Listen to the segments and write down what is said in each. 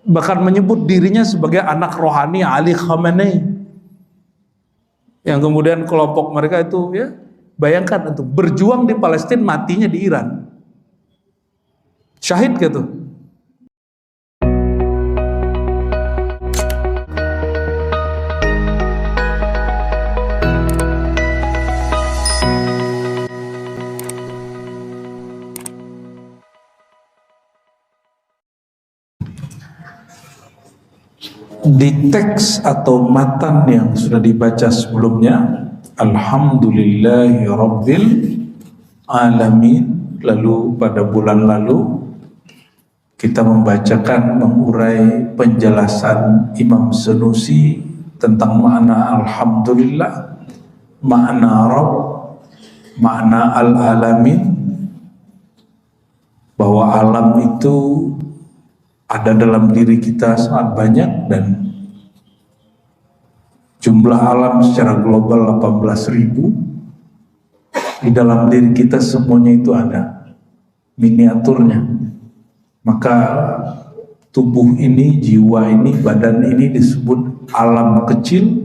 bahkan menyebut dirinya sebagai anak rohani Ali Khamenei, yang kemudian kelompok mereka itu, ya bayangkan itu, berjuang di Palestina, matinya di Iran, syahid gitu. Di teks atau matan yang sudah dibaca sebelumnya, Alhamdulillahi Rabbil Alamin, lalu pada bulan lalu kita membacakan, mengurai penjelasan Imam Sanusi tentang makna Alhamdulillah, makna Rabb, makna Al-Alamin, bahwa alam itu ada dalam diri kita sangat banyak, dan jumlah alam secara global 18.000. Di dalam diri kita semuanya itu ada miniaturnya. Maka tubuh ini, jiwa ini, badan ini disebut alam kecil,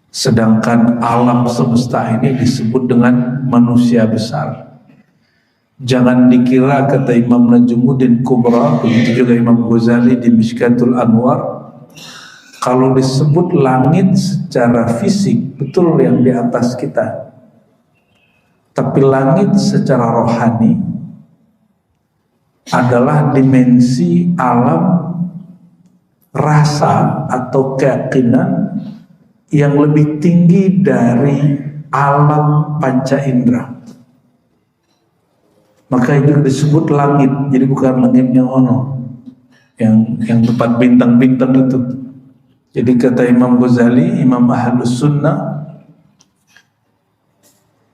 sedangkan alam semesta ini disebut dengan manusia besar. Jangan dikira, kata Imam Najmuddin Kubra, begitu juga Imam Ghazali di Mishkatul Anwar, kalau disebut langit secara fisik, betul yang di atas kita, tapi langit secara rohani adalah dimensi alam rasa atau keyakinan yang lebih tinggi dari alam panca indera. Maka itu disebut langit. Jadi bukan langitnya ono, yang tempat bintang-bintang itu. Jadi kata Imam Ghazali, Imam Ahlus Sunnah,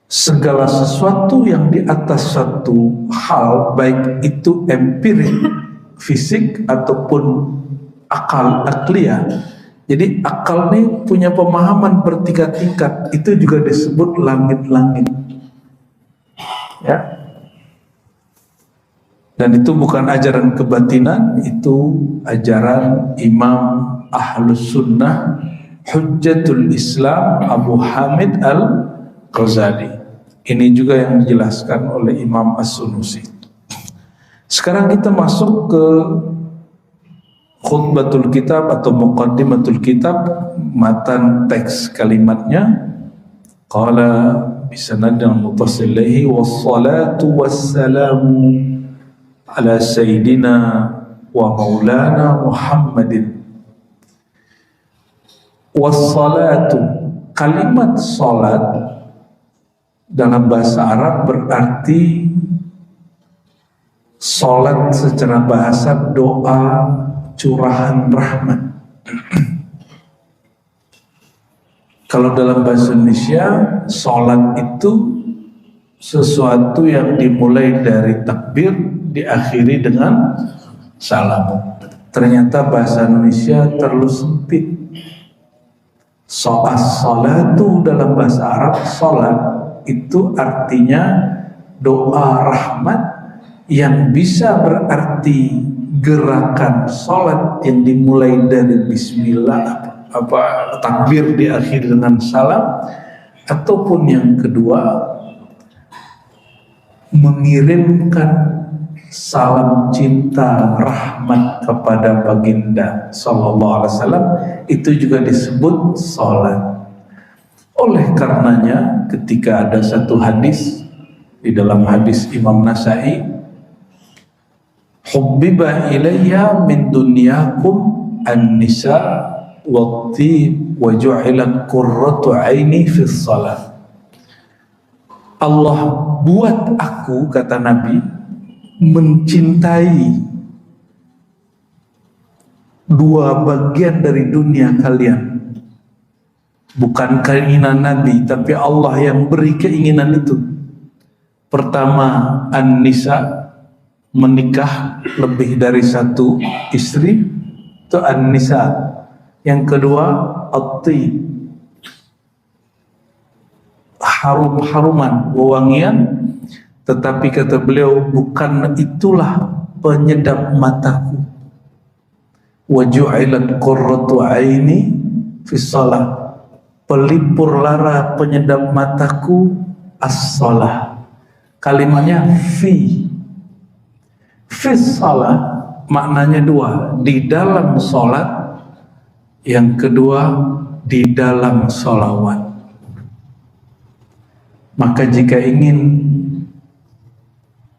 segala sesuatu yang di atas satu hal, baik itu empirik, fisik ataupun akliyah. Jadi akal ini punya pemahaman bertingkat-tingkat, itu juga disebut langit-langit. Ya. Dan itu bukan ajaran kebatinan, itu ajaran Imam Ahlus Sunnah Hujjatul Islam Abu Hamid Al-Ghazali. Ini juga yang dijelaskan oleh Imam As-Sunusi. Sekarang kita masuk ke khutbatul kitab atau muqaddimatul kitab, matan teks kalimatnya. Qala bisanadin mutasilaihi wassalatu wassalamu ala sayyidina wa maulana Muhammadin. Wassalatu, kalimat salat dalam bahasa Arab berarti salat secara bahasa doa curahan rahmat. Kalau dalam bahasa Indonesia, salat itu sesuatu yang dimulai dari takbir, diakhiri dengan salam. Ternyata bahasa Indonesia terlalu sempit. As-salatu dalam bahasa Arab, salat itu artinya doa rahmat, yang bisa berarti gerakan salat yang dimulai dari bismillah, takbir diakhiri dengan salam, ataupun yang kedua mengirimkan salam cinta rahmat kepada baginda sallallahu alaihi wasallam, itu juga disebut salat. Oleh karenanya ketika ada satu hadis, di dalam hadis Imam Nasai, hubbiba ilayya min dunyakum an-nisa wat-tib wa ju'ilat qurratu aini fi shalah. Allah buat aku, kata Nabi, mencintai dua bagian dari dunia kalian. Bukan keinginan Nabi, tapi Allah yang beri keinginan itu. Pertama, an-nisa, menikah lebih dari satu istri, itu an-nisa. Yang kedua, at-tib, harum-haruman, wewangian. Tetapi kata beliau, bukan itulah penyedap mataku. wa ju'ilat qurratu aini fi shalah, pelipur lara penyedap mataku as-shalah. Kalimatnya fi shalah maknanya dua, di dalam sholat, yang kedua di dalam sholawat. Maka jika ingin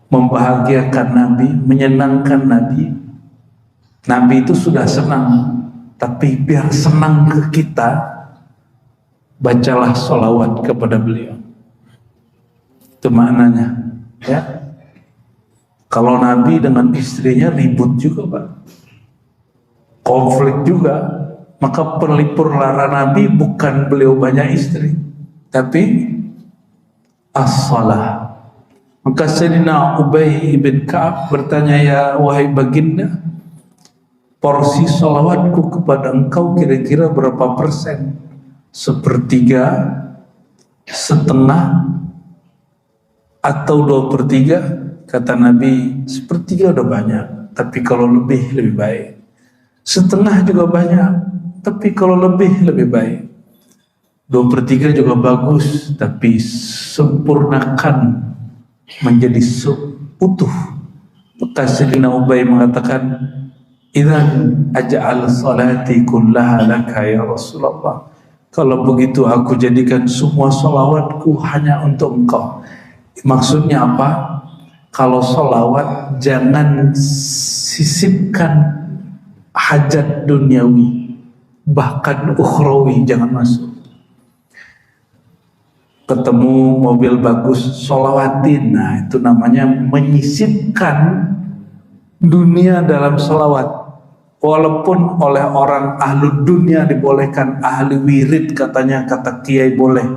membahagiakan Nabi, menyenangkan Nabi, Nabi itu sudah senang, tapi biar senang ke kita, bacalah sholawat kepada beliau. Itu maknanya, ya. Kalau Nabi dengan istrinya ribut juga, Pak, konflik juga, maka pelipur lara Nabi bukan beliau banyak istri, tapi as-shalah. Maka Sayyidina Ubay bin Ka'ab bertanya, ya wahai baginda, porsi sholawatku kepada engkau kira-kira berapa persen? 1/3, setengah, atau 2/3? Kata Nabi, 1/3 udah banyak, tapi kalau lebih baik. Setengah juga banyak, tapi kalau lebih baik. 2/3 juga bagus, tapi sempurnakan menjadi utuh. Maka Sayyidina Ubay mengatakan, idzan aj'al salati kullaha laka ya Rasulullah. Kalau begitu aku jadikan semua salawatku hanya untuk engkau. Maksudnya apa? Kalau salawat jangan sisipkan hajat duniawi, bahkan ukhrawi jangan masuk. Ketemu mobil bagus, sholawatin. Nah, itu namanya menyisipkan dunia dalam sholawat. Walaupun oleh orang ahlu dunia dibolehkan, ahli wirid katanya, kata kiai boleh.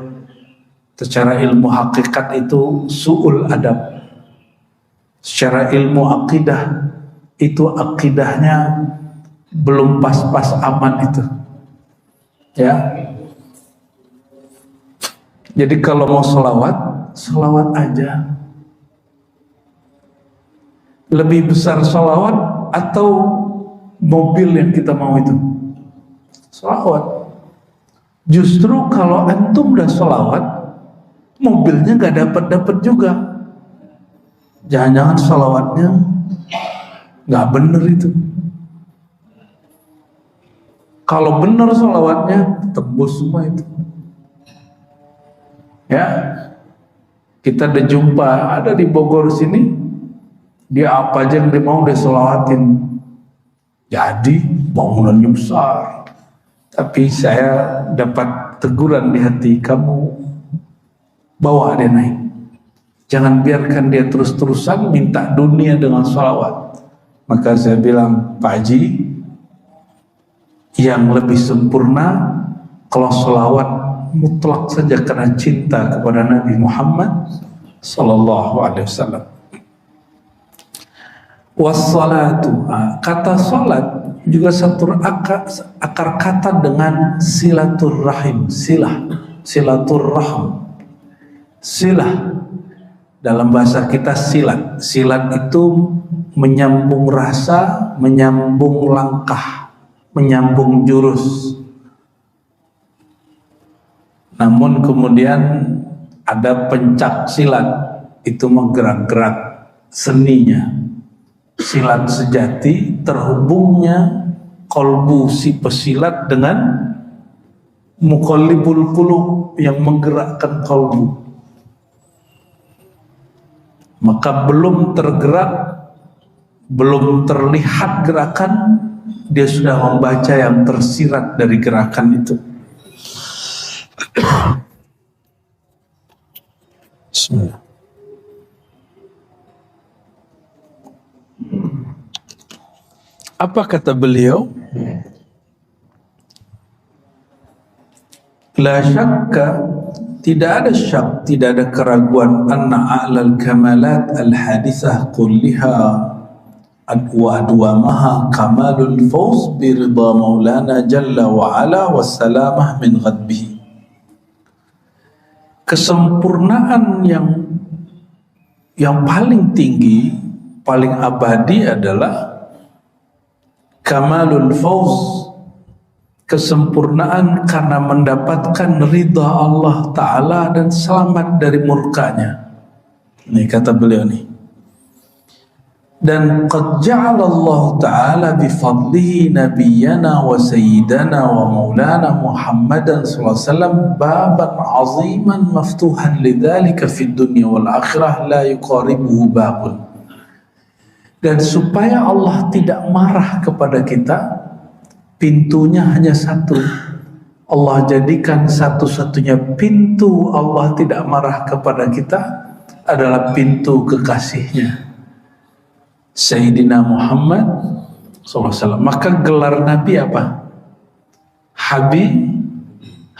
Secara ilmu hakikat itu su'ul adab. Secara ilmu akidah itu akidahnya belum pas-pas aman itu, ya. Jadi kalau mau sholawat aja. Lebih besar sholawat atau mobil yang kita mau itu? Sholawat. Justru kalau antum udah sholawat, mobilnya gak dapat juga. Jangan-jangan sholawatnya gak bener itu. Kalau bener sholawatnya, tembus semua itu. Ya, kita udah jumpa, ada di Bogor sini, dia apa aja yang dia mau dia sholawatin. Jadi bangunannya besar, tapi saya dapat teguran di hati, kamu bawa dia naik. Jangan biarkan dia terus-terusan minta dunia dengan sholawat. Maka saya bilang, Pak Haji, yang lebih sempurna kalau sholawat mutlak saja karena cinta kepada Nabi Muhammad sallallahu alaihi wasallam. Wassalatu, kata salat juga satu akar kata dengan silaturrahim, silaturrahim. Silah dalam bahasa kita silat. Silat itu menyambung rasa, menyambung langkah, menyambung jurus. Namun kemudian ada pencak silat, itu menggerak-gerak seninya. Silat sejati terhubungnya kolbu si pesilat dengan muqallibul qulub yang menggerakkan kolbu. Maka belum tergerak, belum terlihat gerakan, dia sudah membaca yang tersirat dari gerakan itu. Bismillah. Apa kata beliau? La syakka, tidak ada syak, tidak ada keraguan, anna a'lal kamalat al-hadithah kulliha wa adwamaha kamalul fawz birida maulana jalla wa ala wassalamah min ghadbihi. Kesempurnaan yang paling tinggi, paling abadi adalah kamalul fauz, kesempurnaan karena mendapatkan ridha Allah Ta'ala dan selamat dari murkanya. Ini kata beliau nih. Dan qad ja'ala Allah Ta'ala bifadlihi nabiyyana wa sayyidana wa maulana Muhammadan sallallahu alaihi wasallam baban aziman maftuhan lidzalika fid dunya wal akhirah la yuqaribuhu babun. Dan supaya Allah tidak marah kepada kita, pintunya hanya satu. Allah jadikan satu-satunya pintu Allah tidak marah kepada kita adalah pintu kekasihnya, Sayyidina Muhammad SAW. Maka gelar Nabi apa?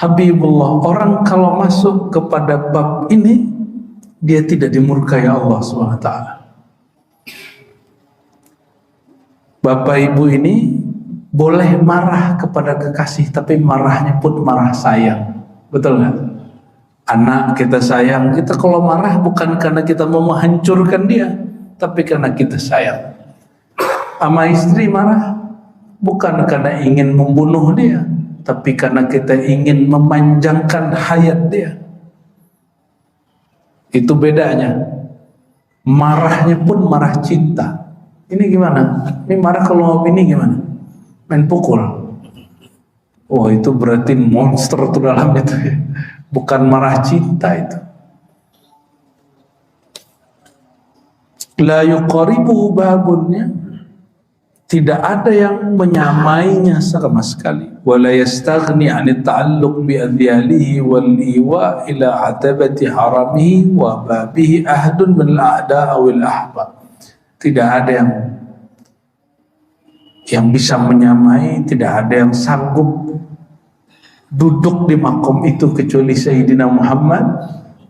Habibullah. Orang kalau masuk kepada bab ini, dia tidak dimurkai Allah SWT. Bapak ibu ini boleh marah kepada kekasih, tapi marahnya pun marah sayang. Betul nggak? Anak kita sayang, kita kalau marah bukan karena kita mau menghancurkan dia, tapi karena kita sayang. Sama istri marah bukan karena ingin membunuh dia, tapi karena kita ingin memanjangkan hayat dia. Itu bedanya. Marahnya pun marah cinta. Ini gimana? Ini marah kalau ini gimana? Main pukul. Oh, itu berarti monster tuh dalam itu ya. Bukan marah cinta itu. La yuqaribuhu babunnya, tidak ada yang menyamainya sama sekali. Wala yastaghni 'an ta'alluq bi adhyalihi wal iwa ila 'atabati haramihi wa babihi ahadun min al-a'da' wal ahbab. Tidak ada yang bisa menyamai, tidak ada yang sanggup duduk di makom itu kecuali Sayyidina Muhammad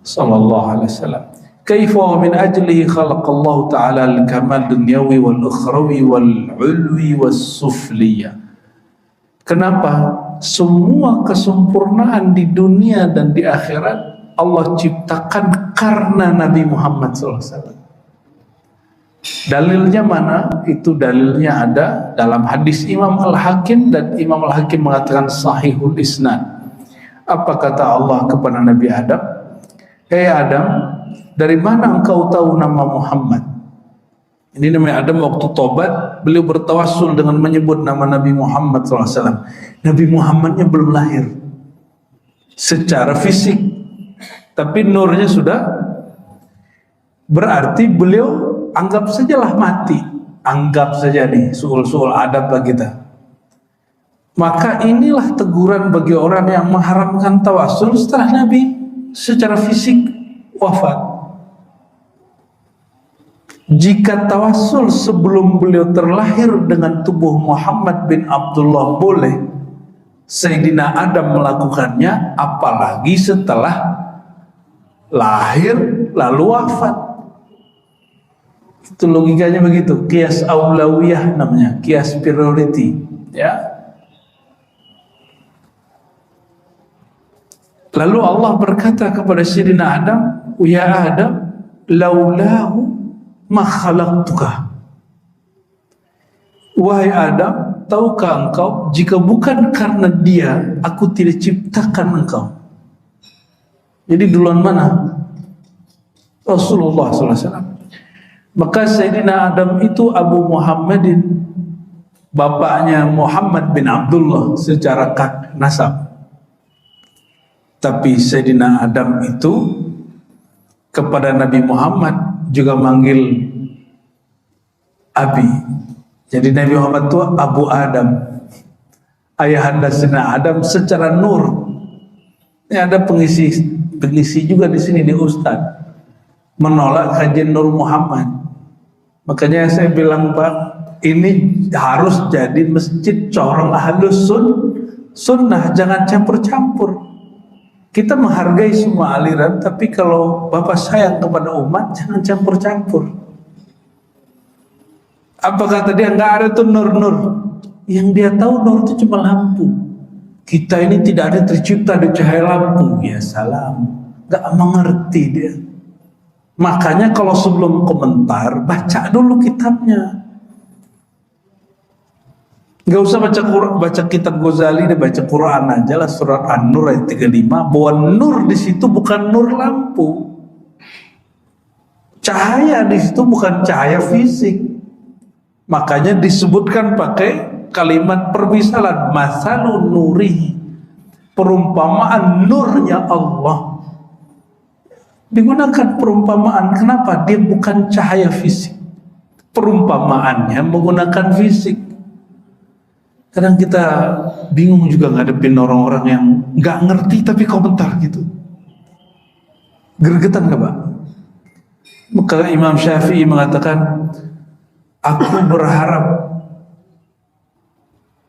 sallallahu alaihi wasallam. Kaifa wa min ajlihi khalaqallahu ta'ala al-kamal dunyawi wal ukhrawi wal ulwi was sufliyah. Kenapa? Semua kesempurnaan di dunia dan di akhirat Allah ciptakan karena Nabi Muhammad sallallahu alaihi wasallam. Dalilnya mana? Itu dalilnya ada dalam hadis Imam Al-Hakim, dan Imam Al-Hakim mengatakan sahihul isnad. Apa kata Allah kepada Nabi Adam? Hei Adam, dari mana engkau tahu nama Muhammad? Ini namanya Adam waktu tobat, beliau bertawassul dengan menyebut nama Nabi Muhammad SAW. Nabi Muhammadnya belum lahir secara fisik, tapi nurnya sudah. Berarti beliau anggap sajalah mati. Anggap saja nih, suul-suul adab lah kita. Maka inilah teguran bagi orang yang mengharamkan tawasul setelah Nabi secara fisik wafat. Jika tawasul sebelum beliau terlahir dengan tubuh Muhammad bin Abdullah boleh, Sayyidina Adam melakukannya, apalagi setelah lahir lalu wafat. Itu logikanya begitu. Qiyas aulawiyah namanya, qiyas priority, ya. Lalu Allah berkata kepada Sayyidina Adam, ya Adam, laulahu ma khalaqtuka. Wahai Adam, tahukah engkau jika bukan karena dia aku tidak ciptakan engkau. Jadi duluan mana? Rasulullah SAW. Maka Sayyidina Adam itu Abu Muhammadin, bapaknya Muhammad bin Abdullah secara nasab. Tapi Sayyidina Adam itu kepada Nabi Muhammad juga manggil Abi. Jadi Nabi Muhammad itu Abu Adam, ayahanda Sayyidina Adam secara nur. Ini ada pengisi juga di sini, di Ustadz, menolak kajian Nur Muhammad. Makanya saya bilang, Pak, ini harus jadi masjid corong ahlus sunnah, jangan campur-campur. Kita menghargai semua aliran, tapi kalau Bapak sayang kepada umat, jangan campur-campur. Apa kata dia? Nggak ada tuh nur-nur. Yang dia tahu nur itu cuma lampu. Kita ini tidak ada tercipta di cahaya lampu. Ya salam, nggak mengerti dia. Makanya kalau sebelum komentar, baca dulu kitabnya. Nggak usah baca kitab Ghazali, dia baca Quran aja lah, surat An-Nur ayat 35, bahwa nur di situ bukan nur lampu. Cahaya di situ bukan cahaya fisik. Makanya disebutkan pakai kalimat permisalan, masalun nuri, perumpamaan nurnya Allah. Digunakan perumpamaan, kenapa? Dia bukan cahaya fisik. Perumpamaannya menggunakan fisik. Kadang kita bingung juga ngadepin orang-orang yang nggak ngerti tapi komentar gitu. Gregetan nggak Pak? Maka Imam Syafi'i mengatakan, aku berharap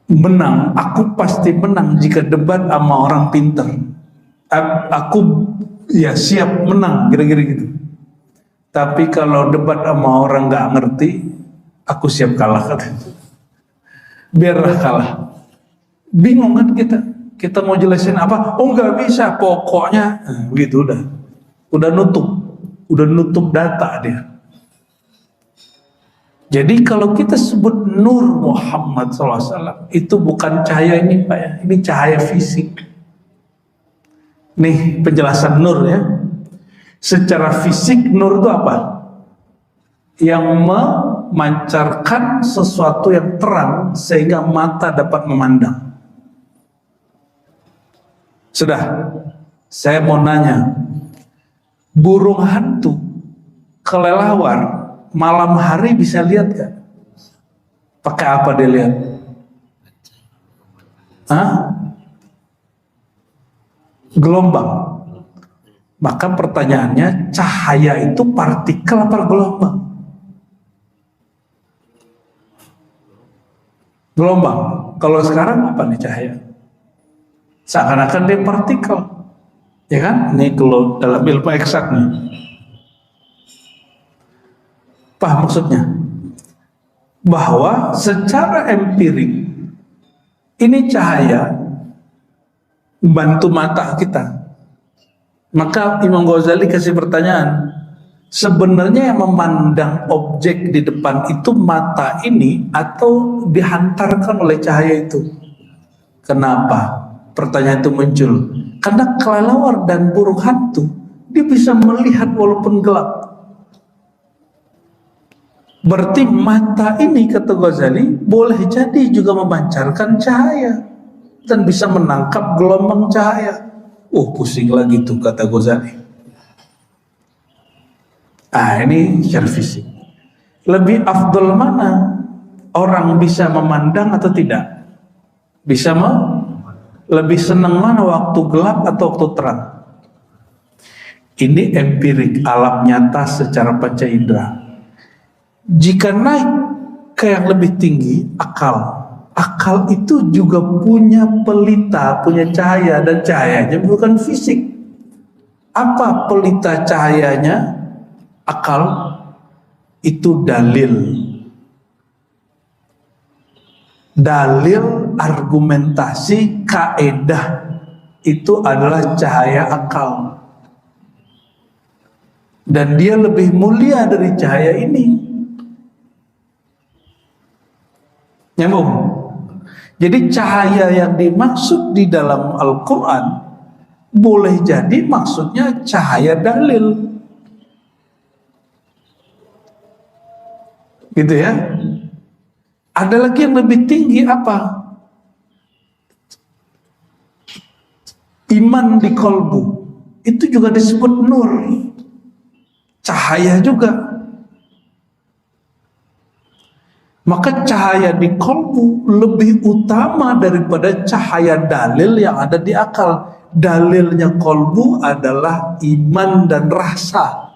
menang, aku pasti menang jika debat sama orang pinter. Aku ya siap menang, kira-kira gitu. Tapi kalau debat sama orang nggak ngerti, aku siap kalah, katanya. Biarlah kalah. Bingung kan kita mau jelasin apa? Oh nggak bisa, pokoknya begitu udah nutup data dia. Jadi kalau kita sebut Nur Muhammad SAW, itu bukan cahaya ini Pak ya, ini cahaya fisik. Nih penjelasan Nur ya. Secara fisik Nur itu apa? Yang memancarkan sesuatu yang terang sehingga mata dapat memandang. Sudah, saya mau nanya, burung hantu kelelawar malam hari bisa lihat gak? Pakai apa dia lihat? Gelombang. Maka pertanyaannya, cahaya itu partikel apa gelombang? Gelombang. Kalau sekarang apa nih cahaya? Seakan-akan dia partikel, ya kan? Ini kalau dalam ilmu eksak nih. Paham maksudnya? Bahwa secara empirik ini cahaya membantu mata kita. Maka Imam Ghazali kasih pertanyaan, sebenarnya yang memandang objek di depan itu mata ini atau dihantarkan oleh cahaya itu? Kenapa pertanyaan itu muncul? Karena kelelawar dan burung hantu dia bisa melihat walaupun gelap. Berarti mata ini, kata Ghazali, boleh jadi juga memancarkan cahaya dan bisa menangkap gelombang cahaya. Pusing lagi tuh, kata Ghazali. Ini secara fisik. Lebih afdol mana? Orang bisa memandang atau tidak? Bisa lebih senang mana, waktu gelap atau waktu terang? Ini empirik, alam nyata secara panca indera. Jika naik ke yang lebih tinggi, akal itu juga punya pelita, punya cahaya, dan cahayanya bukan fisik. Apa pelita cahayanya? Akal itu dalil argumentasi, kaedah, itu adalah cahaya akal, dan dia lebih mulia dari cahaya ini. Nyambung. Jadi cahaya yang dimaksud di dalam Al-Quran boleh jadi maksudnya cahaya dalil, gitu ya. Ada lagi yang lebih tinggi, apa? Iman di kolbu, itu juga disebut nur, cahaya juga. Maka cahaya di kolbu lebih utama daripada cahaya dalil yang ada di akal. Dalilnya kolbu adalah iman dan rasa.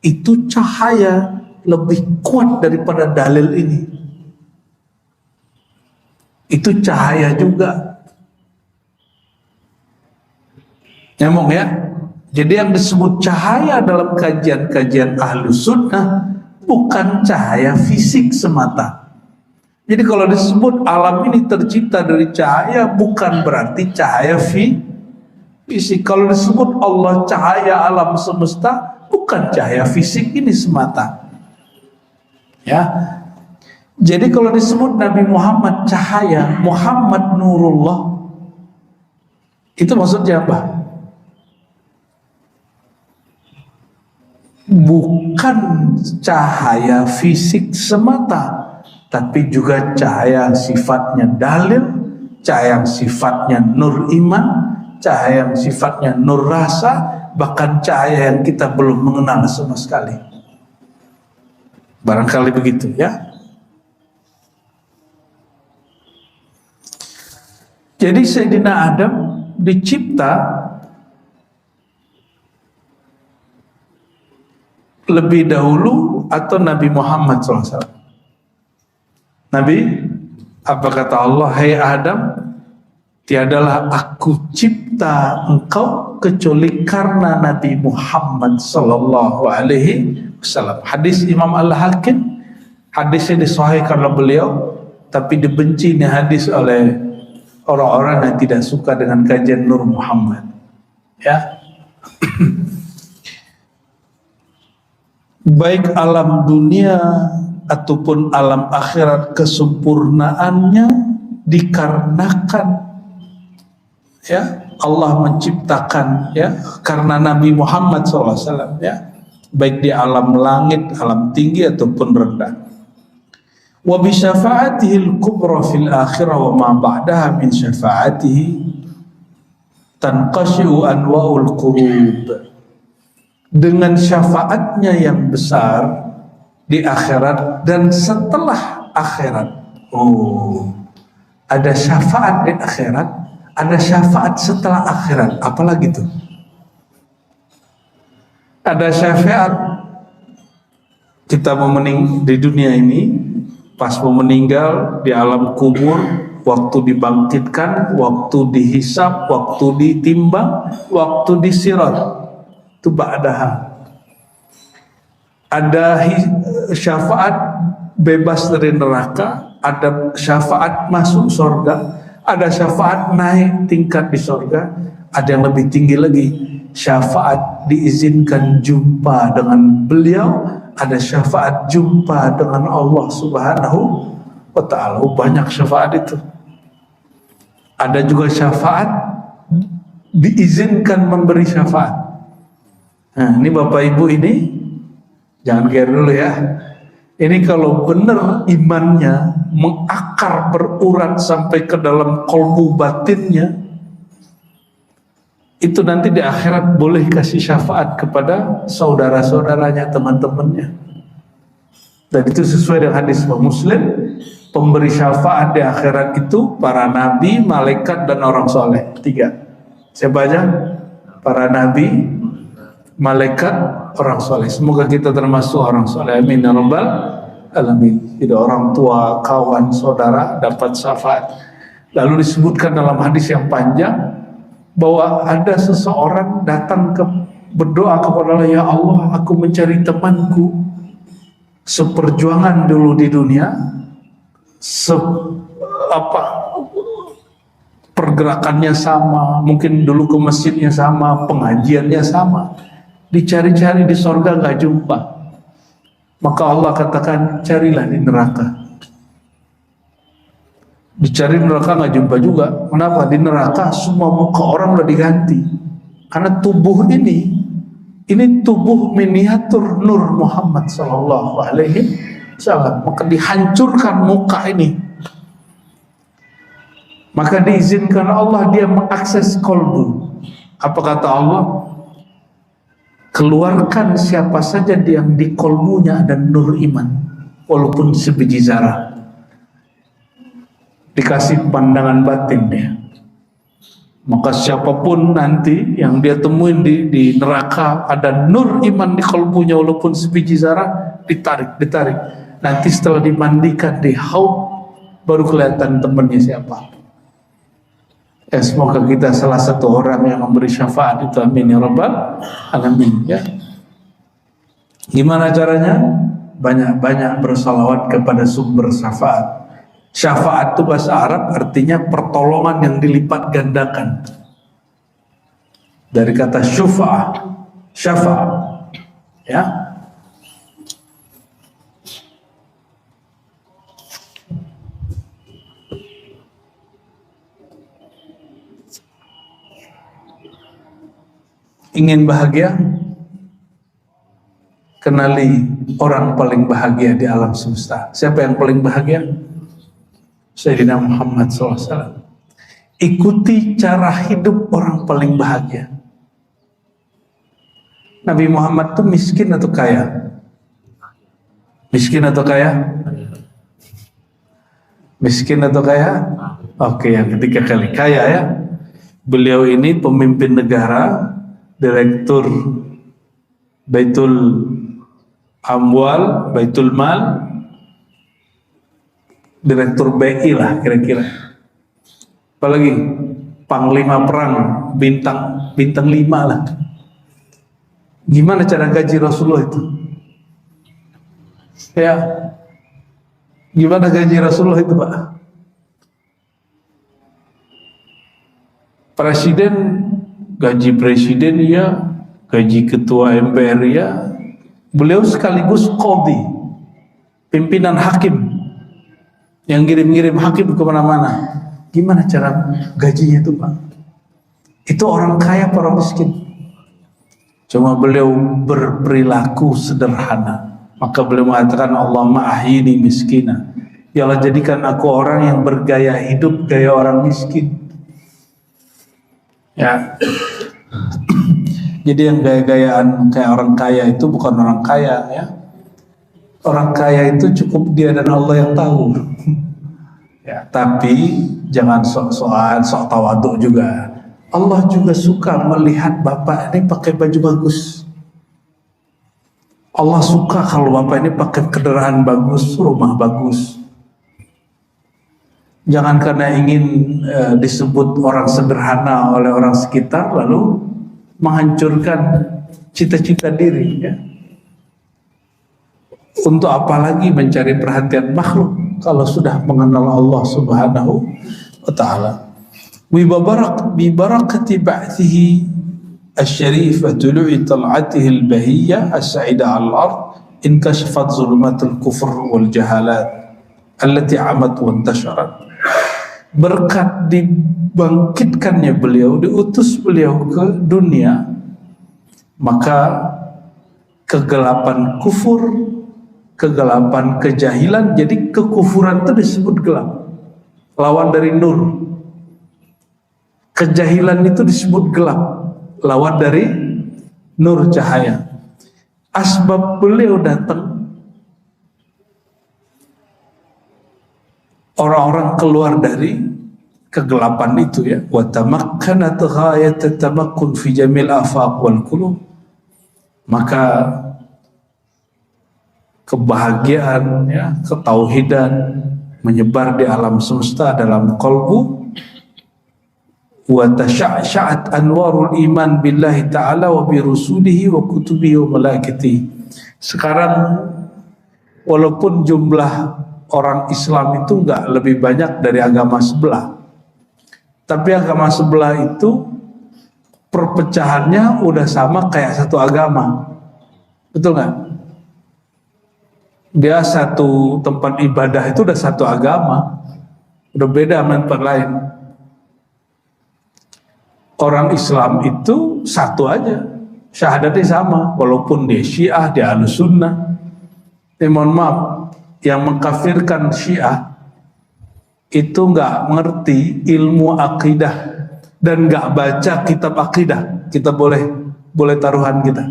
Itu cahaya lebih kuat daripada dalil ini. Itu cahaya juga. Nyambung ya? Jadi yang disebut cahaya dalam kajian-kajian Ahlus Sunnah bukan cahaya fisik semata. Jadi kalau disebut alam ini tercipta dari cahaya, bukan berarti cahaya fisik. Kalau disebut Allah cahaya alam semesta, bukan cahaya fisik ini semata. Ya. Jadi kalau disebut Nabi Muhammad cahaya, Muhammad nurullah, itu maksudnya apa? Bukan cahaya fisik semata, tapi juga cahaya yang sifatnya dalil, cahaya yang sifatnya nur iman, cahaya yang sifatnya nur rasa, bahkan cahaya yang kita belum mengenal sama sekali. Barangkali begitu ya. Jadi Sayyidina Adam dicipta lebih dahulu atau Nabi Muhammad SAW? Nabi, apa kata Allah? Hai Adam, tiadalah aku cipta engkau kecuali karena Nabi Muhammad Sallallahu Alaihi Wasallam. Hadis Imam Al-Hakim, hadisnya disahihkan oleh beliau, tapi dibenci ini hadis oleh orang-orang yang tidak suka dengan kajian Nur Muhammad. Ya, baik alam dunia ataupun alam akhirat kesempurnaannya dikarenakan ya Allah menciptakan ya karena Nabi Muhammad SAW ya, baik di alam langit, alam tinggi ataupun rendah. Wa bi syafaatihi al-kubra fil akhirah wa ma ba'daha min syafaatihi tanqashi'u anwa'ul qurub. Dengan syafaatnya yang besar di akhirat dan setelah akhirat. Oh, ada syafaat di akhirat, ada syafaat setelah akhirat. Apalagi itu? Ada syafaat kita mau di dunia ini, pas mau meninggal di alam kubur, waktu dibangkitkan, waktu dihisab, waktu ditimbang, waktu disirat, itu ba'daha. Ada syafaat bebas dari neraka, ada syafaat masuk surga, ada syafaat naik tingkat di surga, ada yang lebih tinggi lagi, syafaat diizinkan jumpa dengan beliau, ada syafaat jumpa dengan Allah Subhanahu wa ta'ala. Banyak syafaat itu. Ada juga syafaat diizinkan memberi syafaat. Nah, ini Bapak Ibu ini jangan gear dulu ya. Ini kalau benar imannya mengakar berurat sampai ke dalam kolbu batinnya, itu nanti di akhirat boleh kasih syafaat kepada saudara-saudaranya, teman-temannya. Dan itu sesuai dengan hadis Muslim, pemberi syafaat di akhirat itu para nabi, malaikat, dan orang soleh. 3. Siapa aja? Para nabi, malaikat, orang soleh. Semoga kita termasuk orang soleh. Amin ya rabbal alamin. Tidak orang tua, kawan, saudara dapat syafaat. Lalu disebutkan dalam hadis yang panjang bahwa ada seseorang datang berdoa kepada Allah, ya Allah, aku mencari temanku seperjuangan dulu di dunia, pergerakannya sama, mungkin dulu ke masjidnya sama, pengajiannya sama, dicari-cari di sorga nggak jumpa. Maka Allah katakan, carilah di neraka. Dicari neraka nggak jumpa juga. Kenapa? Di neraka semua muka orang udah diganti. Karena tubuh ini tubuh miniatur Nur Muhammad Sallallahu Alaihi Wasallam. Maka dihancurkan muka ini. Maka diizinkan Allah dia mengakses kolbu. Apa kata Allah? Keluarkan siapa saja yang di kolbunya ada nur iman, walaupun sebiji zarah. Dikasih pandangan batin dia. Maka siapapun nanti yang dia temuin di neraka ada nur iman di kalbunya walaupun sebiji zarah, ditarik. Nanti setelah dimandikan di haud baru kelihatan temannya siapa. Semoga kita salah satu orang yang memberi syafaat itu, amin ya rabbal alamin ya. Gimana caranya? Banyak-banyak bersalawat kepada sumber syafaat. Syafaat itu bahasa Arab artinya pertolongan yang dilipat gandakan. Dari kata syufa', syafa', ya. Ingin bahagia? Kenali orang paling bahagia di alam semesta. Siapa yang paling bahagia? Sayyidina Muhammad SAW. Ikuti cara hidup orang paling bahagia. Nabi Muhammad itu miskin atau kaya? Miskin atau kaya? Miskin atau kaya? Oke, yang ketiga kali kaya ya. Beliau ini pemimpin negara, direktur Baitul Amwal, Baitul Mal, direktur BI lah kira-kira. Apalagi panglima perang bintang 5 lah. Gimana cara gaji Rasulullah itu? Ya, gimana gaji Rasulullah itu, Pak? Presiden, gaji presiden ya, gaji ketua MPR ya. Beliau sekaligus qadhi, pimpinan hakim yang ngirim-ngirim hakim kemana-mana. Gimana cara gajinya itu, Pak? Itu orang kaya apa orang miskin? Cuma beliau berperilaku sederhana. Maka beliau mengatakan, Allahumma ahyini miskina. Ya Allah, jadikan aku orang yang bergaya hidup gaya orang miskin. Ya. Jadi yang gaya-gayaan kayak orang kaya itu bukan orang kaya ya. Orang kaya itu cukup dia dan Allah yang tahu. Ya, tapi jangan sok-sokan, sok tawaduk juga. Allah juga suka melihat bapak ini pakai baju bagus. Allah suka kalau bapak ini pakai kendaraan bagus, rumah bagus. Jangan karena ingin disebut orang sederhana oleh orang sekitar lalu menghancurkan cita-cita diri ya. Untuk apalagi mencari perhatian makhluk kalau sudah mengenal Allah Subhanahu wa ta'ala. Bibarakati ba'thihi asy-syarif wa tulu'i tal'atihi al-bahiyyah as-sa'ida 'ala al-ard inkashafat zulumatul kufr wal jahalat allati 'amat wa intasharat. Berkat dibangkitkannya beliau, diutus beliau ke dunia, maka kegelapan kufur, kegelapan kejahilan, jadi kekufuran itu disebut gelap, lawan dari nur. Kejahilan itu disebut gelap, lawan dari nur cahaya. Asbab beliau datang, orang-orang keluar dari kegelapan itu ya. Wa tamakkanat ghayat tamakkun fi jamil afaq wal qulub. Maka kebahagiaan ya, ketauhidan menyebar di alam semesta dalam qalbu. Wa tasyaa'at anwarul iman billahi ta'ala wa bi rusulihi wa kutubihi wa malaikatihi. Sekarang walaupun jumlah orang Islam itu enggak lebih banyak dari agama sebelah, tapi agama sebelah itu perpecahannya udah sama kayak satu agama, betul nggak? Dia satu tempat ibadah itu udah satu agama, udah beda sama tempat lain. Orang Islam itu satu aja, syahadatnya sama, walaupun dia Syiah, dia Ahlus Sunnah. Mohon maaf, yang mengkafirkan Syiah itu nggak mengerti ilmu akidah dan nggak baca kitab akidah. Kita boleh taruhan kita.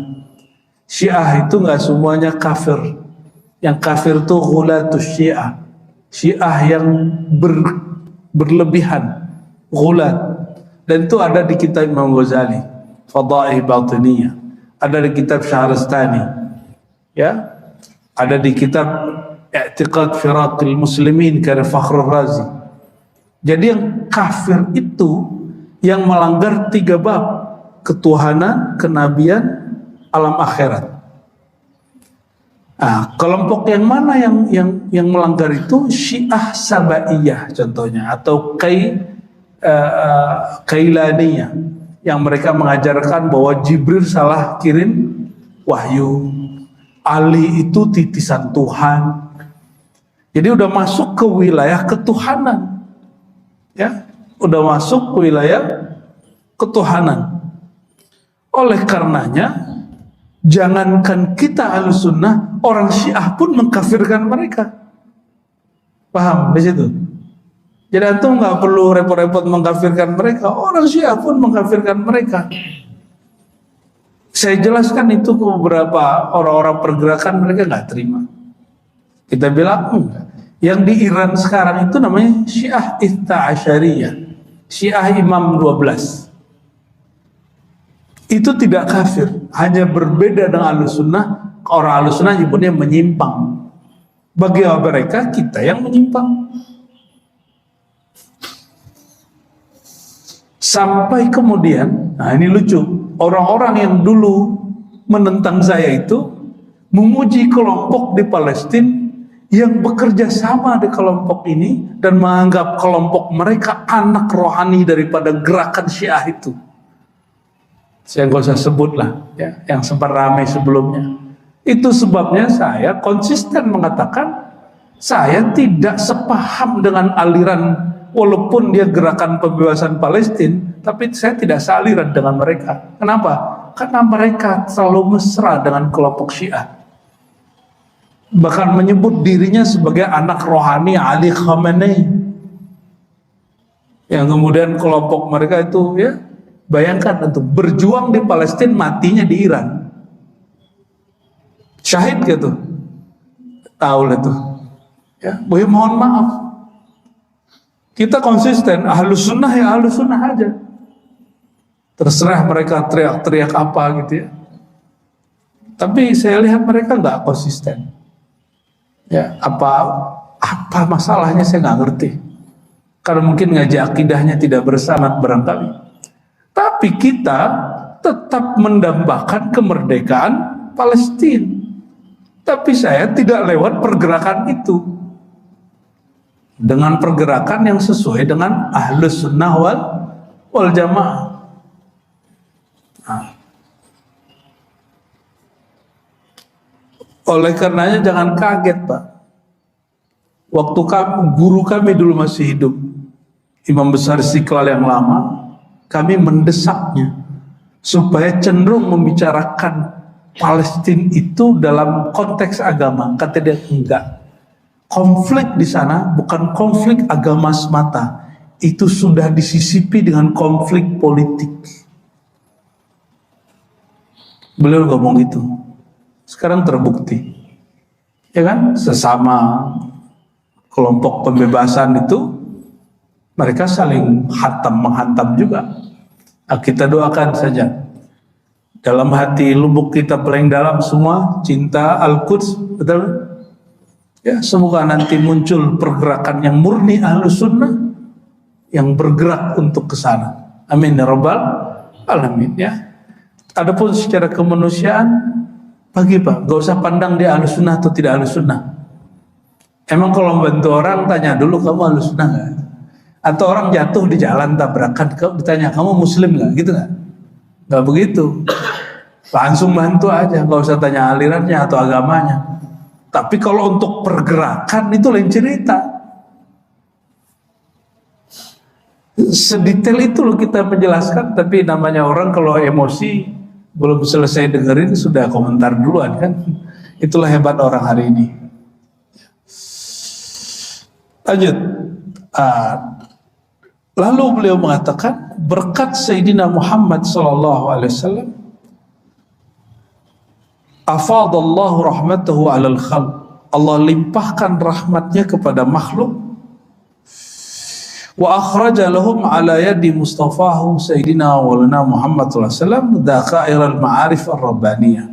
Syiah itu nggak semuanya kafir. Yang kafir itu ghulatus Syiah. Syiah yang berlebihan, ghulat. Dan itu ada di kitab Imam Ghazali, Fadaih Batiniyah. Ada di kitab Syahrastani. Ya. Ada di kitab I'tiqad Firaqil Muslimin karya Fakhrul Razi. Jadi yang kafir itu yang melanggar 3 bab: ketuhanan, kenabian, alam akhirat. Nah, kelompok yang mana yang melanggar itu? Syiah Sabaiyah contohnya, atau Kailaniyah, yang mereka mengajarkan bahwa Jibril salah kirim wahyu, Ali itu titisan Tuhan. Jadi udah masuk ke wilayah ketuhanan, ya, udah masuk ke wilayah ketuhanan. Oleh karenanya, jangankan kita Ahlussunnah, orang Syiah pun mengkafirkan mereka. Paham di situ? Jadi antum nggak perlu repot-repot mengkafirkan mereka, orang Syiah pun mengkafirkan mereka. Saya jelaskan itu ke beberapa orang-orang pergerakan, mereka nggak terima. Kita bilang enggak. Yang di Iran sekarang itu namanya Syiah Ithna Asyariyah, Syiah Imam 12. Itu tidak kafir, hanya berbeda dengan Ahlussunnah. Orang Ahlussunnah nyebutnya menyimpang. Bagi mereka, kita yang menyimpang. Sampai kemudian, nah ini lucu, orang-orang yang dulu menentang saya itu memuji kelompok di Palestina yang bekerja sama di kelompok ini dan menganggap kelompok mereka anak rohani daripada gerakan Syiah itu. Saya nggak usah sebut lah, ya, yang sempat ramai sebelumnya. Itu sebabnya saya konsisten mengatakan saya tidak sepaham dengan aliran, walaupun dia gerakan pembebasan Palestina, tapi saya tidak sealiran dengan mereka. Kenapa? Karena mereka terlalu mesra dengan kelompok Syiah. Bahkan menyebut dirinya sebagai anak rohani Ali Khamenei. Yang kemudian kelompok mereka itu, ya, bayangkan itu berjuang di Palestina, matinya di Iran. Syahid gitu. Tahu lah tuh. Ya, mohon maaf. Kita konsisten, Ahlussunnah ya Ahlussunnah aja. Terserah mereka teriak-teriak apa gitu ya. Tapi saya lihat mereka nggak konsisten. Ya, apa masalahnya saya nggak ngerti. Karena mungkin ngaji akidahnya tidak bersanad barangkali. Tapi kita tetap mendambakan kemerdekaan Palestina. Tapi saya tidak lewat pergerakan itu. Dengan pergerakan yang sesuai dengan Ahlussunnah wal Jamaah. Nah. Oleh karenanya jangan kaget, Pak. Waktu guru kami dulu masih hidup, Imam Besar Istiqlal yang lama, kami mendesaknya supaya cenderung membicarakan Palestina itu dalam konteks agama. Kata dia, enggak. Konflik di sana bukan konflik agama semata. Itu sudah disisipi dengan konflik politik. Beliau ngomong gitu. Sekarang terbukti. Ya kan? Sesama kelompok pembebasan itu mereka saling menghantam juga. Nah, kita doakan saja. Dalam hati lubuk kita paling dalam semua cinta Al-Quds, betul? Ya, semoga nanti muncul pergerakan yang murni Ahlussunnah yang bergerak untuk ke sana. Amin ya rabbal alamin ya. Adapun secara kemanusiaan, bagi Pak, gak usah pandang dia Ahlussunnah atau tidak Ahlussunnah. Emang kalau membantu orang tanya dulu kamu Ahlussunnah nggak? Atau orang jatuh di jalan tabrakan, ditanya kamu Muslim nggak? Gitu nggak? Nggak begitu. Langsung bantu aja, nggak usah tanya alirannya atau agamanya. Tapi kalau untuk pergerakan itu lain cerita. Sedetail itu loh kita menjelaskan, tapi namanya orang kalau emosi belum selesai dengerin sudah komentar duluan kan. Itulah hebat orang hari ini. Lanjut. Lalu beliau mengatakan berkat Sayyidina Muhammad SAW, afadallahu rahmatahu alal khalq, Allah limpahkan rahmatnya kepada makhluk. Wa akhraja lahum ala yadi mustafahu Sayyidina walana Muhammad SAW dhaqairal ma'arif ar-rabbaniyah.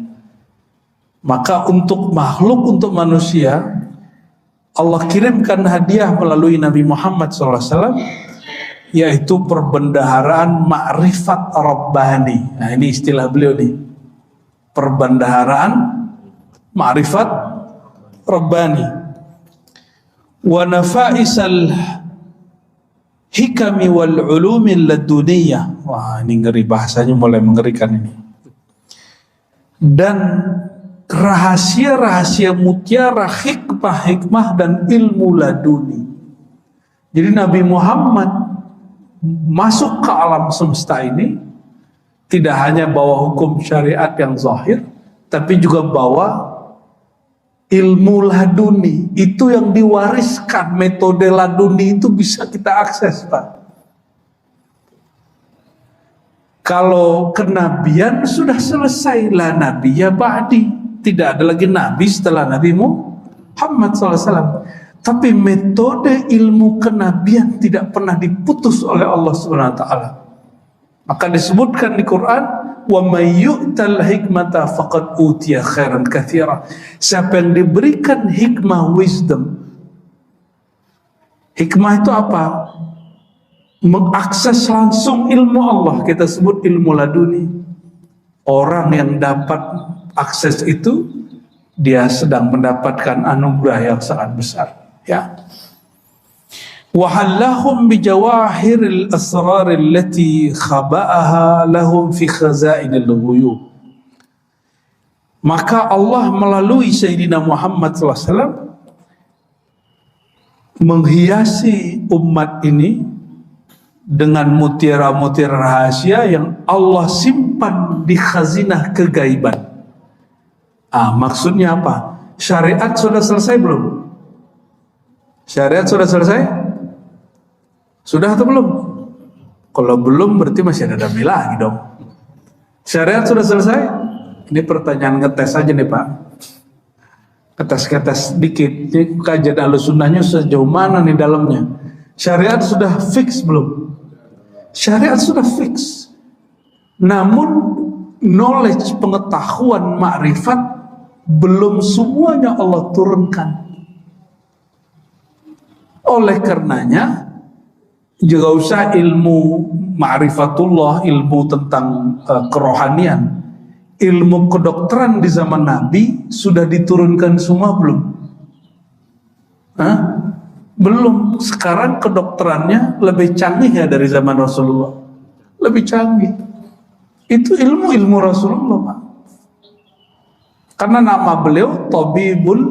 Maka untuk makhluk, untuk manusia, Allah kirimkan hadiah melalui Nabi Muhammad SAW, yaitu perbendaharaan ma'rifat rabbani. Nah ini istilah beliau nih, perbendaharaan ma'rifat rabbani. Wa nafaisal hikami wal ulumil laduniyah. Wah ini ngeri, bahasanya mulai mengerikan ini. Dan rahasia-rahasia mutiara, hikmah-hikmah dan ilmu laduni. Jadi Nabi Muhammad masuk ke alam semesta ini Tidak hanya bawa hukum syariat yang zahir, tapi juga bawa ilmu laduni. Itu yang diwariskan, metode laduni itu bisa kita akses, Pak. Kalau kenabian sudah selesai, la nabiyya ba'di. Tidak ada lagi nabi setelah Nabi Muhammad SAW. Tapi metode ilmu kenabian tidak pernah diputus oleh Allah Subhanahu wa taala. Maka disebutkan di Quran, wa may yu'tal hikmata faqad utiya khairan katsira. Siapa yang diberikan hikmah, wisdom. Hikmah itu apa? Mengakses langsung ilmu Allah, kita sebut ilmu laduni. Orang yang dapat akses itu, dia sedang mendapatkan anugerah yang sangat besar, ya. Wahallahum bijawahiril asrar allati khaba'aha lahum fi khazainil ghuyub. Maka Allah melalui Sayyidina Muhammad SAW menghiasi umat ini dengan mutiara-mutiara rahasia yang Allah simpan di khazinah kegaiban. Maksudnya apa? Syariat sudah selesai belum? Syariat sudah selesai? Sudah atau belum? Kalau belum berarti masih ada nabi lagi dong. Syariat sudah selesai? Ini pertanyaan ngetes aja nih Pak. Ngetes dikit. Ini kajian Ahlussunnahnya sejauh mana nih dalamnya? Syariat sudah fix belum? Syariat sudah fix. Namun knowledge, pengetahuan, makrifat belum semuanya Allah turunkan. Oleh karenanya juga usah ilmu ma'rifatullah, ilmu tentang kerohanian, ilmu kedokteran di zaman Nabi sudah diturunkan semua belum? Belum. Sekarang kedokterannya lebih canggih ya dari zaman Rasulullah. Lebih canggih. Itu ilmu Rasulullah, Pak. Karena nama beliau Tabibul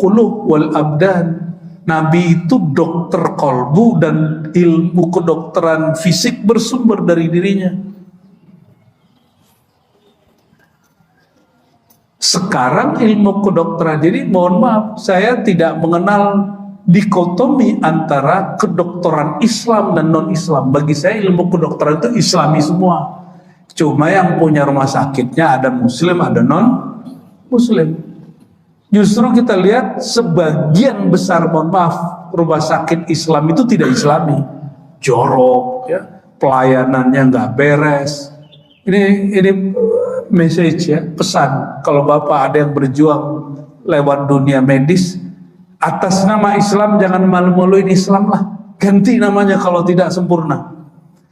Qulub wal Abdan. Nabi itu dokter kolbu dan ilmu kedokteran fisik bersumber dari dirinya. Sekarang ilmu kedokteran, jadi mohon maaf, saya tidak mengenal dikotomi antara kedokteran Islam dan non-Islam. Bagi saya ilmu kedokteran itu Islami semua. Cuma yang punya rumah sakitnya ada Muslim, ada non-Muslim. Justru kita lihat sebagian besar, mohon maaf, rumah sakit Islam itu tidak Islami. Jorok, ya, pelayanannya nggak beres. Ini message ya, pesan. Kalau Bapak ada yang berjuang lewat dunia medis, atas nama Islam jangan malu-maluin Islam lah. Ganti namanya kalau tidak sempurna.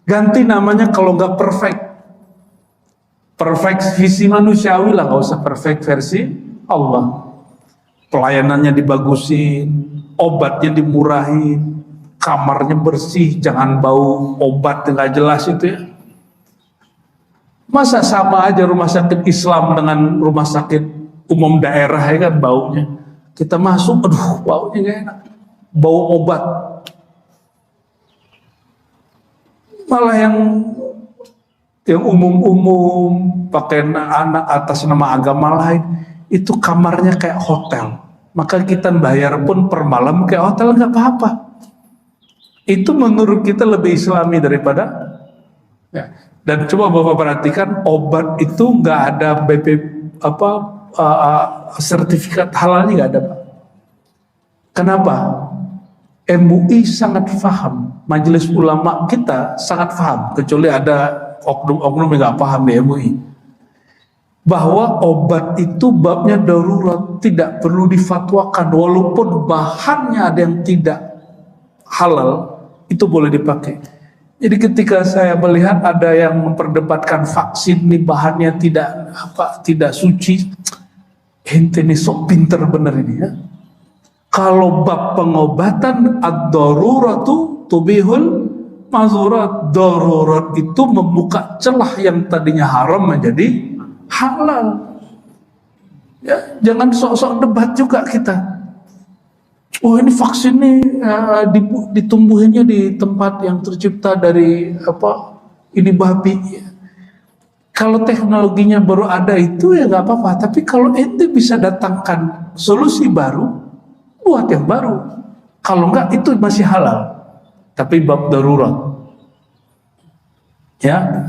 Ganti namanya kalau nggak perfect. Perfect visi manusiawi lah, nggak usah perfect versi Allah. Pelayanannya dibagusin, obatnya dimurahin, kamarnya bersih, jangan bau obat nggak jelas itu ya. Masa sama aja rumah sakit Islam dengan rumah sakit umum daerah ya kan baunya. Kita masuk, aduh baunya gak enak, bau obat. Malah yang umum-umum pakai anak atas nama agama lain, itu kamarnya kayak hotel. Maka kita bayar pun per malam kayak hotel, nggak apa-apa. Itu menurut kita lebih Islami daripada. Ya. Dan coba Bapak perhatikan, obat itu nggak ada sertifikat halalnya nggak ada, Pak. Kenapa? MUI sangat paham, majelis ulama kita sangat paham, kecuali ada oknum-oknum yang nggak paham di MUI, bahwa obat itu babnya darurat, tidak perlu difatwakan, walaupun bahannya ada yang tidak halal, itu boleh dipakai. Jadi ketika saya melihat ada yang memperdebatkan vaksin ini bahannya tidak suci, ente ini sok pinter bener ini ya. Kalau bab pengobatan ad-daruratu tubihul mazurat, darurat itu membuka celah yang tadinya haram menjadi halal. Ya, jangan sok-sok debat juga kita. Oh ini vaksin nih ditumbuhinnya di tempat yang tercipta dari ini babi. Kalau teknologinya baru ada itu ya nggak apa-apa. Tapi kalau ente bisa datangkan solusi baru, buat yang baru. Kalau enggak itu masih halal. Tapi bab darurat. Ya,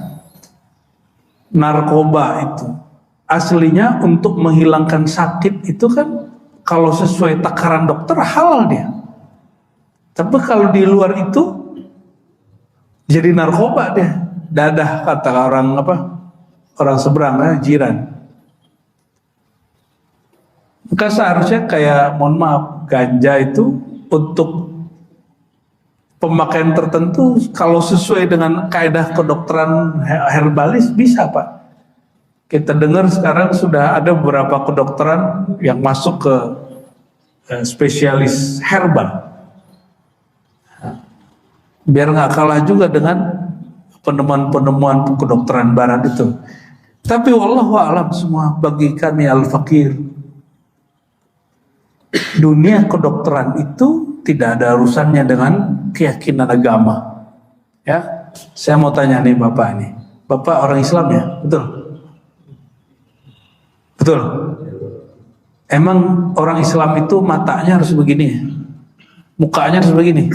narkoba itu aslinya untuk menghilangkan sakit itu kan kalau sesuai takaran dokter halal dia. Tapi kalau di luar itu jadi narkoba dia. Dadah kata orang apa? Orang seberang, jiran. Maka seharusnya kayak, mohon maaf, ganja itu untuk pemakaian tertentu kalau sesuai dengan kaidah kedokteran herbalis bisa Pak. Kita dengar sekarang sudah ada beberapa kedokteran yang masuk ke spesialis herbal. Biar nggak kalah juga dengan penemuan-penemuan kedokteran barat itu. Tapi wallahu a'lam semua bagi kami al-fakir. Dunia kedokteran itu tidak ada urusannya dengan keyakinan agama. Ya, saya mau tanya nih Bapak nih. Bapak orang Islam ya? Betul? Betul? Emang orang Islam itu matanya harus begini? Mukanya harus begini?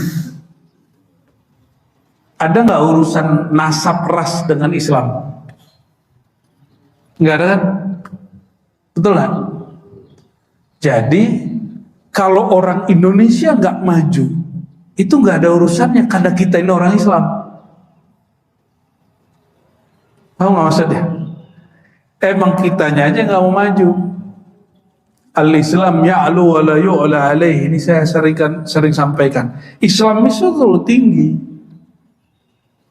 Ada nggak urusan nasab ras dengan Islam? Nggak ada kan? Betul nggak? Jadi kalau orang Indonesia nggak maju, itu nggak ada urusannya karena kita ini orang Islam. Tahu nggak maksudnya? Emang kitanya aja nggak mau maju. Al-Islam ya'lu wa la yu'la alaih. Ini saya sering sampaikan. Islam itu terlalu tinggi.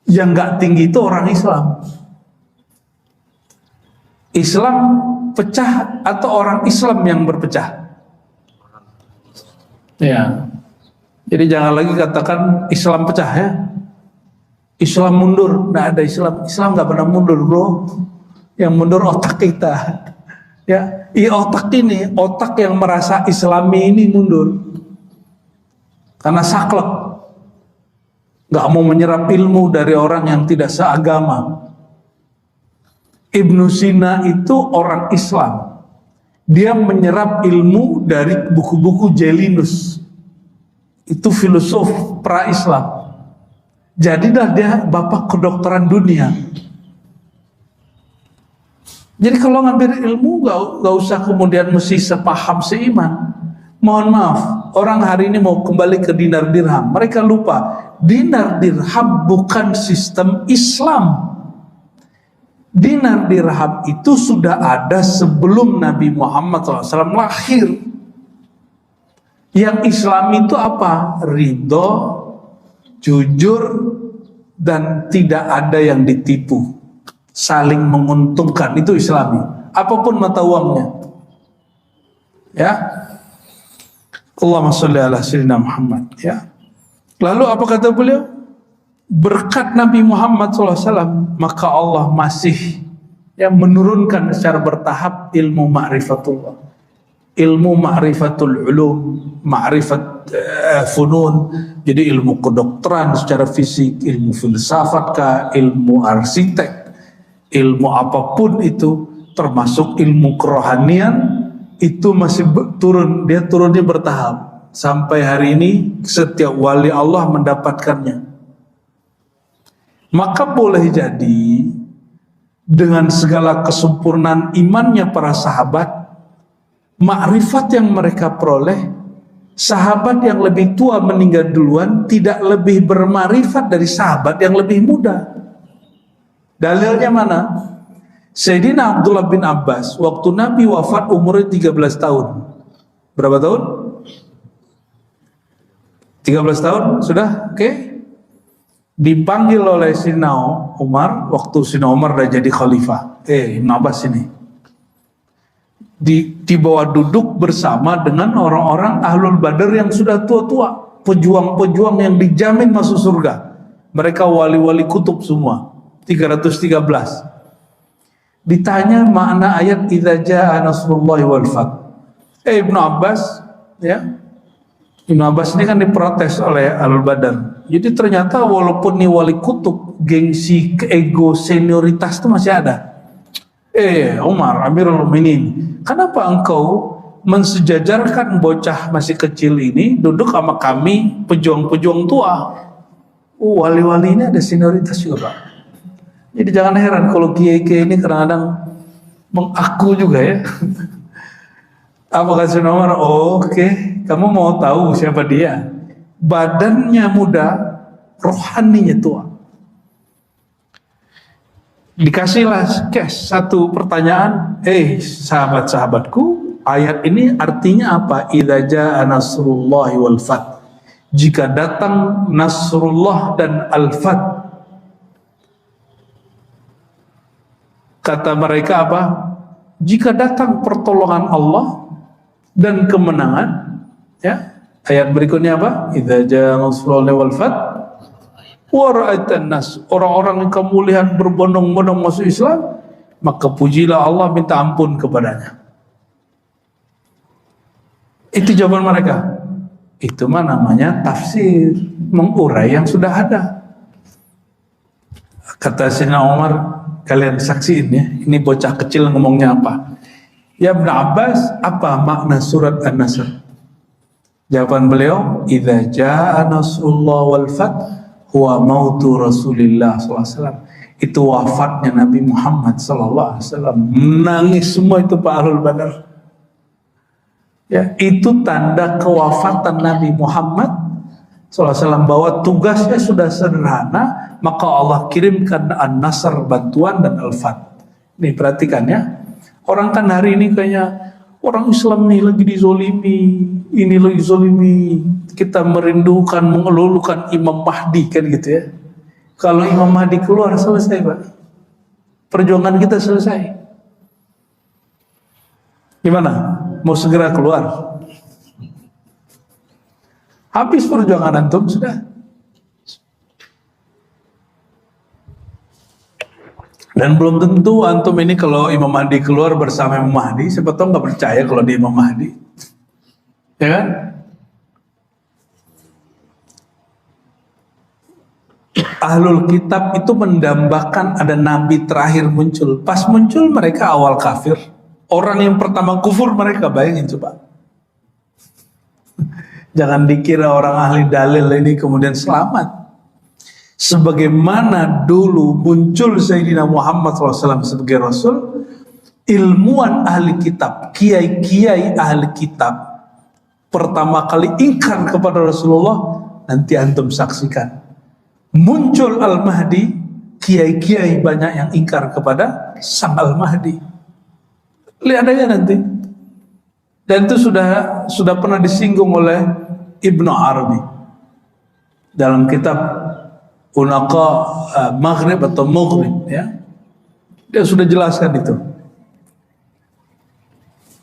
Yang nggak tinggi itu orang Islam. Islam pecah atau orang Islam yang berpecah? Ya. Jadi jangan lagi katakan Islam pecah ya. Islam mundur, nggak ada Islam. Islam nggak pernah mundur bro. Yang mundur otak kita. Ya, otak ini, otak yang merasa Islami ini mundur. Karena saklek. Nggak mau menyerap ilmu dari orang yang tidak seagama. Ibnu Sina itu orang Islam. Dia menyerap ilmu dari buku-buku Jalinus. Itu filosof pra-Islam. Jadilah dia bapak kedokteran dunia. Jadi kalau ngambil ilmu gak usah kemudian mesti sepaham seiman. Mohon maaf, orang hari ini mau kembali ke dinar dirham. Mereka lupa, dinar dirham bukan sistem Islam. Dinar dirham itu sudah ada sebelum Nabi Muhammad SAW lahir. Yang Islam itu apa? Ridho, jujur, dan tidak ada yang ditipu. Saling menguntungkan, itu Islami. Apapun mata uangnya. Ya. Allahumma sholli ala sayyidina Muhammad. Ya. Lalu apa kata beliau? Berkat Nabi Muhammad SAW, maka Allah masih menurunkan secara bertahap ilmu ma'rifatullah, ilmu ma'rifatul ulum, ma'rifat funun. Jadi ilmu kedokteran secara fisik, ilmu filsafat kah, ilmu arsitek, ilmu apapun itu, termasuk ilmu kerohanian, itu masih turun. Dia turunnya bertahap. Sampai hari ini setiap wali Allah mendapatkannya. Maka boleh jadi dengan segala kesempurnaan imannya para sahabat, makrifat yang mereka peroleh, sahabat yang lebih tua meninggal duluan tidak lebih bermakrifat dari sahabat yang lebih muda. Dalilnya mana? Sayyidina Abdullah bin Abbas waktu Nabi wafat umurnya 13 tahun. Berapa tahun? 13 tahun sudah? Oke. Dipanggil oleh Sayyidina Umar waktu Sayyidina Umar sudah jadi khalifah. Ibn Abbas ini dibawa duduk bersama dengan orang-orang ahlul badar yang sudah tua-tua, pejuang-pejuang yang dijamin masuk surga. Mereka wali-wali kutub semua, 313. Ditanya makna ayat idza jaa nasrullahi wal fath. Ibn Abbas, ya, Ibn Abbas ini kan diprotes oleh ahlul badar. Jadi ternyata walaupun ini wali kutub, gengsi, ego, senioritas itu masih ada. Umar Amirul Mukminin, kenapa engkau mensejajarkan bocah masih kecil ini duduk sama kami pejuang-pejuang tua? Wali-wali ini ada senioritas juga, Pak. Jadi jangan heran kalau kiai-kiai ini kadang-kadang mengaku juga ya. Apa kata Umar? Oke, kamu mau tahu siapa dia? Badannya muda, rohaninya tua. Dikasihlah satu pertanyaan, sahabat-sahabatku, ayat ini artinya apa? Idza jaa nasrullahi wal fath. Jika datang Nasrullah dan Al-Fath. Kata mereka apa? Jika datang pertolongan Allah dan kemenangan, ya. Ayat berikutnya apa? Idza jaa nasrullahi wal fath wa ra'aitan nas. Orang-orang yang kamu lihat berbondong-bondong masuk Islam, maka pujilah Allah, minta ampun kepadanya. Itu jawaban mereka. Itu mah namanya tafsir, mengurai yang sudah ada. Kata Sayyidina Umar, kalian saksiin ya, ini bocah kecil ngomongnya apa? Ya Ibn Abbas, apa makna surat An-Nasr? Jawaban beliau, idza jaa nasrullah wal fath huwa mautu Rasulillah sallallahu alaihi wasallam. Itu wafatnya Nabi Muhammad sallallahu alaihi wasallam. Menangis semua itu Pak Ahlul Badar. Ya, itu tanda kewafatan Nabi Muhammad sallallahu alaihi wasallam, bahwa tugasnya sudah sederhana, maka Allah kirimkan An-Nasr, bantuan, dan Al-Fath. Nih perhatikan ya. Orang kan hari ini kayaknya orang Islam nih lagi dizolimi, ini lagi zolimi. Kita merindukan, mengelulukan Imam Mahdi kan gitu ya. Kalau Imam Mahdi keluar, selesai Pak. Perjuangan kita selesai. Gimana? Mau segera keluar? Habis perjuangan antum sudah. Dan belum tentu antum ini kalau Imam Mahdi keluar bersama Imam Mahdi, siapa tahu nggak percaya kalau dia Imam Mahdi, ya kan? Ahlul kitab itu mendambakan ada nabi terakhir muncul. Pas muncul mereka awal kafir. Orang yang pertama kufur mereka, bayangin coba. Jangan dikira orang ahli dalil ini kemudian selamat. Sebagaimana dulu muncul Sayyidina Muhammad SAW sebagai Rasul, ilmuwan ahli kitab, kiai-kiai ahli kitab, pertama kali ingkar kepada Rasulullah, nanti antum saksikan. Muncul Al-Mahdi, kiai-kiai banyak yang ingkar kepada sang Al-Mahdi. Lihat aja nanti. Dan itu sudah pernah disinggung oleh Ibnu Arabi dalam kitab Unaqa Maghrib atau Maghrib ya. Dia sudah jelaskan itu.